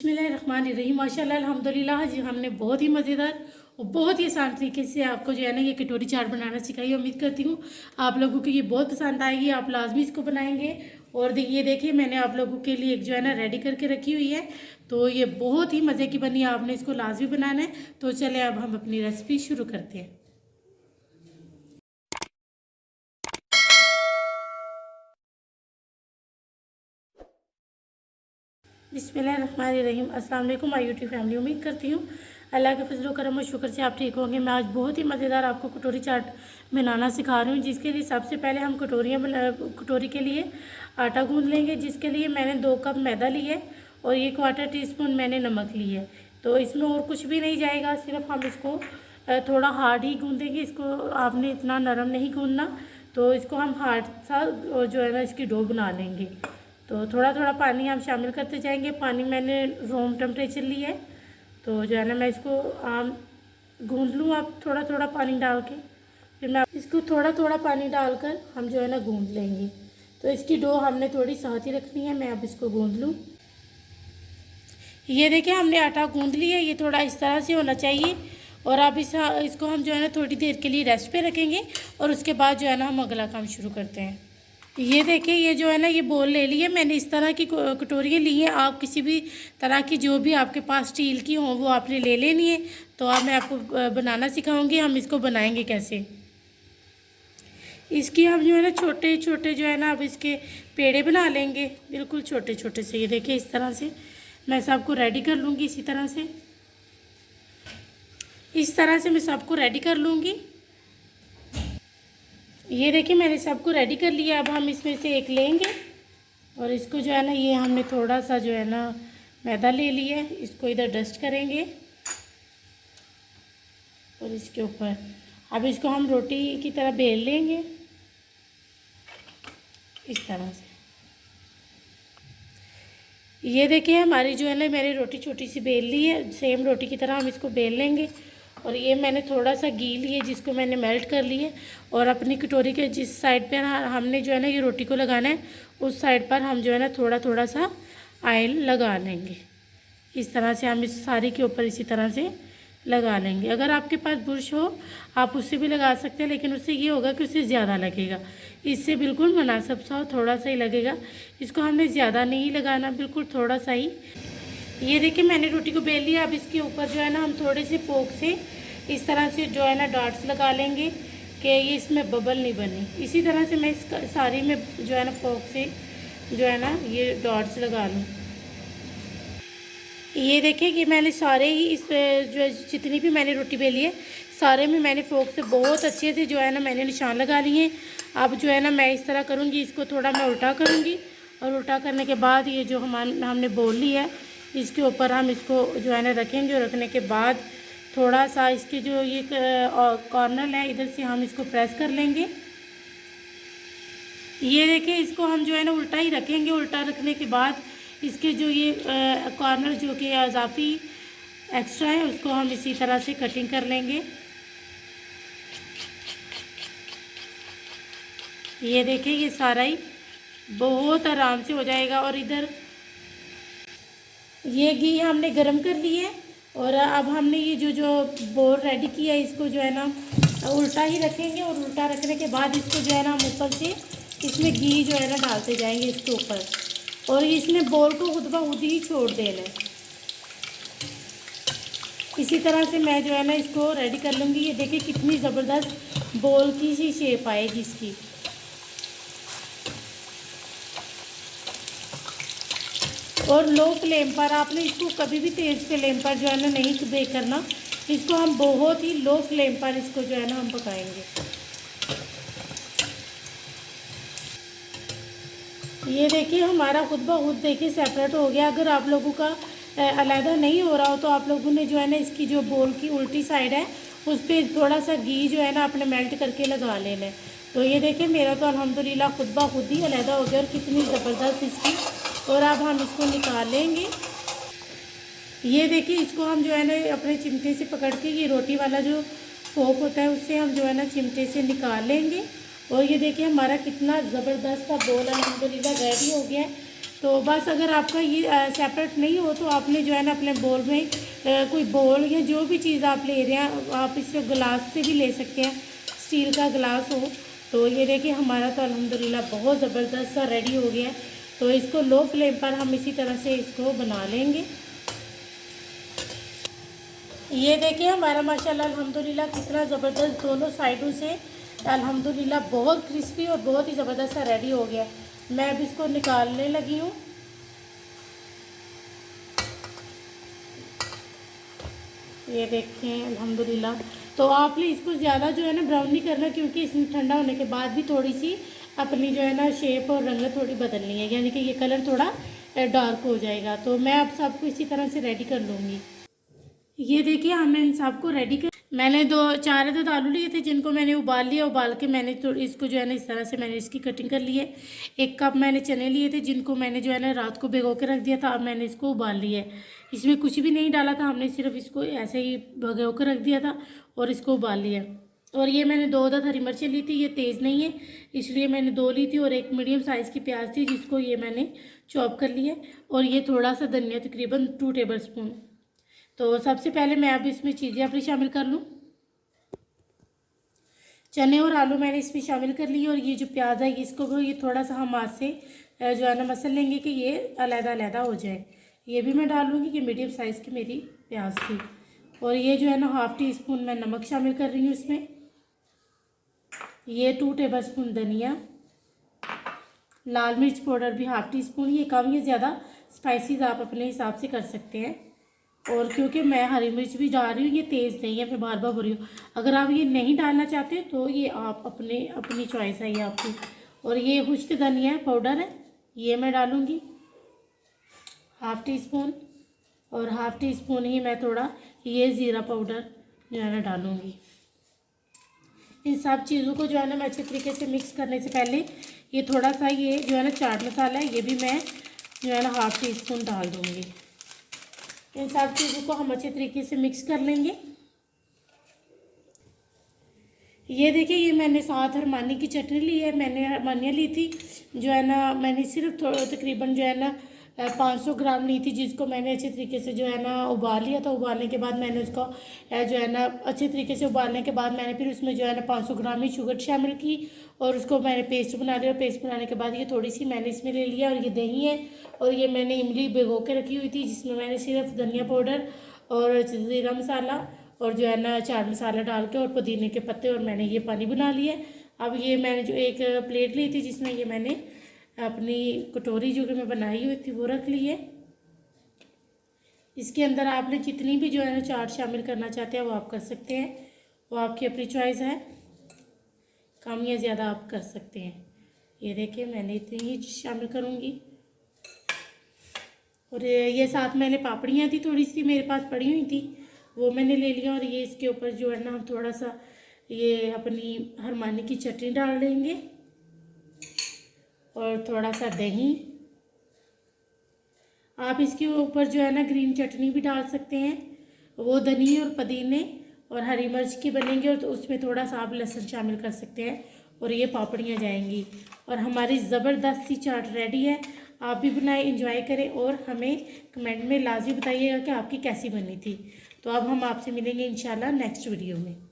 बिस्मिल्लाहिर्रहमानिर्रहीम। माशाल्लाह अल्हम्दुलिल्लाह जी, हमने बहुत ही मज़ेदार और बहुत ही आसान तरीके से आपको जो है ना ये कटोरी चाट बनाना सिखाई। उम्मीद करती हूँ आप लोगों को ये बहुत पसंद आएगी, आप लाजमी इसको बनाएंगे। और ये देखिए मैंने आप लोगों के लिए एक जो है ना रेडी करके रखी हुई है, तो ये बहुत ही मज़े की बनी है, आपने इसको लाजमी बनाना है। तो चले अब हम अपनी रेसिपी शुरू करते हैं। बिस्मिल्लाहिर्रहमानिर्रहीम। अस्सलाम वालेकुम माय यूट्यूब फैमिली। उम्मीद करती हूँ अल्लाह के फजल करम और शुक्र से आप ठीक होंगे। मैं आज बहुत ही मज़ेदार आपको कटोरी चाट बनाना सिखा रही हूँ, जिसके लिए सबसे पहले हम कटोरी के लिए आटा गूंद लेंगे। जिसके लिए मैंने 2 कप मैदा लिया है और 1/4 टीस्पून मैंने नमक लिया है। तो इसमें और कुछ भी नहीं जाएगा, सिर्फ हम इसको थोड़ा हार्ड ही गूंदेंगे। इसको आपने इतना नरम नहीं गूंदना, तो इसको हम हार्ड सा जो है ना इसकी डो बना लेंगे। तो थोड़ा थोड़ा पानी हम शामिल करते जाएंगे। पानी मैंने रूम टेम्परेचर लिया है, तो जो है ना मैं इसको गूंद लूँ अब थोड़ा थोड़ा पानी डाल के। फिर मैं इसको थोड़ा थोड़ा पानी डालकर हम जो है ना गूंद लेंगे। तो इसकी डो हमने थोड़ी साथ ही रखनी है। मैं अब इसको गूंद लूँ। ये देखिए हमने आटा गूंद लिया, ये थोड़ा इस तरह से होना चाहिए। और अब इसको हम जो है ना थोड़ी देर के लिए रेस्ट पे रखेंगे और उसके बाद जो है ना हम अगला काम शुरू करते हैं। ये देखिए ये जो है ना ये बोल ले लिए मैंने, इस तरह की कटोरियाँ ली हैं। आप किसी भी तरह की जो भी आपके पास स्टील की हो वो आपने ले लेनी है। तो अब मैं आपको बनाना सिखाऊंगी, हम इसको बनाएंगे कैसे। इसकी हम जो है ना छोटे छोटे जो है ना अब इसके पेड़े बना लेंगे, बिल्कुल छोटे छोटे से। ये देखिए इस तरह से मैं सबको रेडी कर लूँगी। इस तरह से मैं सबको रेडी कर लूँगी। ये देखिए मैंने सबको रेडी कर लिया। अब हम इसमें से एक लेंगे और इसको जो है ना ये हमने थोड़ा सा जो है ना मैदा ले लिया है, इसको इधर डस्ट करेंगे और इसके ऊपर अब इसको हम रोटी की तरह बेल लेंगे इस तरह से। ये देखिए हमारी जो है ना मैंने रोटी छोटी सी बेल ली है, सेम रोटी की तरह हम इसको बेल लेंगे। और ये मैंने थोड़ा सा घी लिए जिसको मैंने मेल्ट कर लिए, और अपनी कटोरी के जिस साइड पर हमने जो है ना ये रोटी को लगाना है उस साइड पर हम जो है ना थोड़ा थोड़ा सा ऑयल लगा लेंगे। इस तरह से हम इस सारी के ऊपर इसी तरह से लगा लेंगे। अगर आपके पास बुर्श हो आप उससे भी लगा सकते हैं, लेकिन उससे ये होगा कि उससे ज़्यादा लगेगा। इससे बिल्कुल मुनासिब सा थोड़ा सा ही लगेगा। इसको हमने ज़्यादा नहीं लगाना, बिल्कुल थोड़ा सा ही। ये देखिए मैंने रोटी को बेल लिया। अब इसके ऊपर जो है ना हम थोड़े से पोक से इस तरह से जो है ना डॉट्स लगा लेंगे कि ये इसमें बबल नहीं बने। इसी तरह से मैं इस सारी में जो है ना फोक से जो है ना ये डॉट्स लगा लूँ। ये देखिए कि मैंने सारे ही इस जो जितनी भी मैंने रोटी बेली है सारे में मैंने फोक से बहुत अच्छे से जो है ना मैंने निशान लगा लिए हैं। अब जो है ना मैं इस तरह करूँगी, इसको थोड़ा मैं उल्टा करूँगी और उल्टा करने के बाद ये जो हमने बोल ली है इसके ऊपर हम इसको जो है ना रखेंगे। और रखने के बाद थोड़ा सा इसके जो ये कॉर्नर है इधर से हम इसको प्रेस कर लेंगे। ये देखिए इसको हम जो है ना उल्टा ही रखेंगे। उल्टा रखने के बाद इसके जो ये कॉर्नर जो कि इजाफी एक्स्ट्रा है उसको हम इसी तरह से कटिंग कर लेंगे। ये देखिए ये सारा ही बहुत आराम से हो जाएगा। और इधर ये घी हमने गरम कर लिया है और अब हमने ये जो बोल रेडी किया है इसको जो है ना उल्टा ही रखेंगे। और उल्टा रखने के बाद इसको जो है ना हम ऊपर से इसमें घी जो है ना डालते जाएंगे इसके ऊपर, और इसमें बोल को खुद ब खुद ही छोड़ देना है। इसी तरह से मैं जो है ना इसको रेडी कर लूँगी। ये देखिए कितनी ज़बरदस्त बोल की सी शेप आएगी इसकी। और लो फ्लेम पर आपने इसको कभी भी तेज़ फ्लेम पर जो है ना नहीं बेक करना, इसको हम बहुत ही लो फ्लेम पर इसको जो है ना हम पकाएंगे। ये देखिए हमारा खुद ब खुद देखिए सेपरेट हो गया। अगर आप लोगों का अलहदा नहीं हो रहा हो तो आप लोगों ने जो है ना इसकी जो बोल की उल्टी साइड है उस पर थोड़ा सा घी जो है ना अपने मेल्ट करके लगा लेना है। तो ये देखिए मेरा तो अल्हम्दुलिल्लाह खुद ब खुद ही अलहदा हो गया और कितनी ज़बरदस्त इसकी। और अब हम इसको निकाल लेंगे। ये देखिए इसको हम जो है ना अपने चिमटे से पकड़ के ये रोटी वाला जो फोक होता है उससे हम जो है ना चिमटे से निकाल लेंगे। और ये देखिए हमारा कितना ज़बरदस्त सा बोल अल्हम्दुलिल्लाह रेडी हो गया है। तो बस अगर आपका ये सेपरेट नहीं हो तो आपने जो है ना अपने बोल में कोई बोल या जो भी चीज़ आप ले रहे हैं आप इसे गिलास से भी ले सकते हैं, स्टील का गिलास हो। तो ये देखिए हमारा तो अल्हम्दुलिल्लाह बहुत ज़बरदस्त सा रेडी हो गया है। तो इसको लो फ्लेम पर हम इसी तरह से इसको बना लेंगे। ये देखिए हमारा माशाल्लाह अल्हम्दुलिल्लाह कितना ज़बरदस्त दोनों साइडों से अल्हम्दुलिल्लाह बहुत क्रिस्पी और बहुत ही ज़बरदस्त सा रेडी हो गया। मैं अब इसको निकालने लगी हूँ। ये देखें अल्हम्दुलिल्लाह। तो आपने इसको ज़्यादा जो है ना ब्राउन नहीं करना, क्योंकि इसमें ठंडा होने के बाद भी थोड़ी सी अपनी जो है ना शेप और रंगत थोड़ी बदलनी है, यानी कि ये कलर थोड़ा डार्क हो जाएगा। तो मैं अब सबको इसी तरह से रेडी कर लूँगी। ये देखिए हमने इन सबको रेडी कर, मैंने 4 अदद आलू लिए थे जिनको मैंने उबाल लिया। उबाल के मैंने तो इसको जो है ना इस तरह से मैंने इसकी कटिंग कर ली है। 1 कप मैंने चने लिए थे जिनको मैंने जो है ना रात को भिगो के रख दिया था। अब मैंने इसको उबाल लिया है। इसमें कुछ भी नहीं डाला था, हमने सिर्फ इसको ऐसे ही भिगो के रख दिया था और इसको उबाल लिया। और ये मैंने 2 अदद हरी मिर्चें ली थी, ये तेज़ नहीं है इसलिए मैंने 2 ली थी। और 1 मीडियम साइज़ की प्याज थी जिसको ये मैंने चॉप कर लिया। और ये थोड़ा सा धनिया, तकरीबन 2 टेबल स्पून। तो सबसे पहले मैं अब इसमें चीज़ें अपनी शामिल कर लूँ। चने और आलू मैंने इसमें शामिल कर लिए। और ये जो प्याज है इसको ये थोड़ा सा हम हाथ से जो है ना मसल लेंगे कि ये अलग-अलग हो जाए। ये भी मैं डालूँगी कि मीडियम साइज़ की मेरी प्याज थी। और ये जो है ना ½ टी स्पून मैं नमक शामिल कर रही हूँ इसमें। ये 2 टेबल स्पून धनिया, लाल मिर्च पाउडर भी ½ टी स्पून। ये कम या ज़्यादा स्पाइसीज आप अपने हिसाब से कर सकते हैं। और क्योंकि मैं हरी मिर्च भी डाल रही हूँ, ये तेज़ नहीं है, मैं बार बार बोल रही हूँ। अगर आप ये नहीं डालना चाहते तो ये आप अपनी चॉइस है ये आपकी। और ये खुश्क धनिया पाउडर है, ये मैं डालूँगी ½ टी स्पून। और ½ टी स्पून ही मैं थोड़ा ये ज़ीरा पाउडर जो है ना डालूँगी। इन सब चीज़ों को जो है ना मैं अच्छे तरीके से मिक्स करने से पहले ये थोड़ा सा ये जो है ना चाट मसाला है ये भी मैं जो है ना ½ टी स्पून डाल दूँगी। इन सब चीज़ों को हम अच्छे तरीके से मिक्स कर लेंगे। ये देखिए ये मैंने साथ हरमानी की चटनी ली है। मैंने हरमानियाँ ली थी जो है ना, मैंने सिर्फ तकरीबन जो है ना 500 ग्राम ली थी, जिसको मैंने अच्छे तरीके से जो है ना उबाल लिया था। उबालने के बाद मैंने उसको जो है ना अच्छे तरीके से उबालने के बाद मैंने फिर उसमें जो है ना 500 ग्राम ही शुगर शामिल की और उसको मैंने पेस्ट बना लिया। और पेस्ट बनाने के बाद ये थोड़ी सी मैंने इसमें ले लिया। और ये दही है और ये मैंने इमली भिगो के रखी हुई थी जिसमें मैंने सिर्फ धनिया पाउडर और ज़ीरा मसाला और जो है ना चाट मसाला डाल के और पुदीने के पत्ते और मैंने ये पानी बना लिया। अब ये मैंने जो एक प्लेट ली थी जिसमें ये मैंने अपनी कटोरी जो कि मैं बनाई हुई थी वो रख ली है। इसके अंदर आपने जितनी भी जो है ना चाट शामिल करना चाहते हैं वो आप कर सकते हैं, वो आपकी अपनी चॉइस है, कम या ज़्यादा आप कर सकते हैं। ये देखिए मैंने इतनी ही शामिल करूँगी। और ये साथ मैंने पापड़ियाँ थी थोड़ी सी मेरे पास पड़ी हुई थी वो मैंने ले लिया। और ये इसके ऊपर जो है ना हम थोड़ा सा ये अपनी हरमानी की चटनी डाल देंगे और थोड़ा सा दही। आप इसके ऊपर जो है ना ग्रीन चटनी भी डाल सकते हैं, वो धनिया और पुदीने और हरी मिर्च की बनेंगे। और तो उसमें थोड़ा सा आप लहसुन शामिल कर सकते हैं और ये पापड़ियाँ जाएंगी। और हमारी ज़बरदस्त सी चाट रेडी है। आप भी बनाएं, एंजॉय करें और हमें कमेंट में लाजमी बताइएगा कि आपकी कैसी बनी थी। तो अब हम आपसे मिलेंगे इंशाल्लाह नेक्स्ट वीडियो में।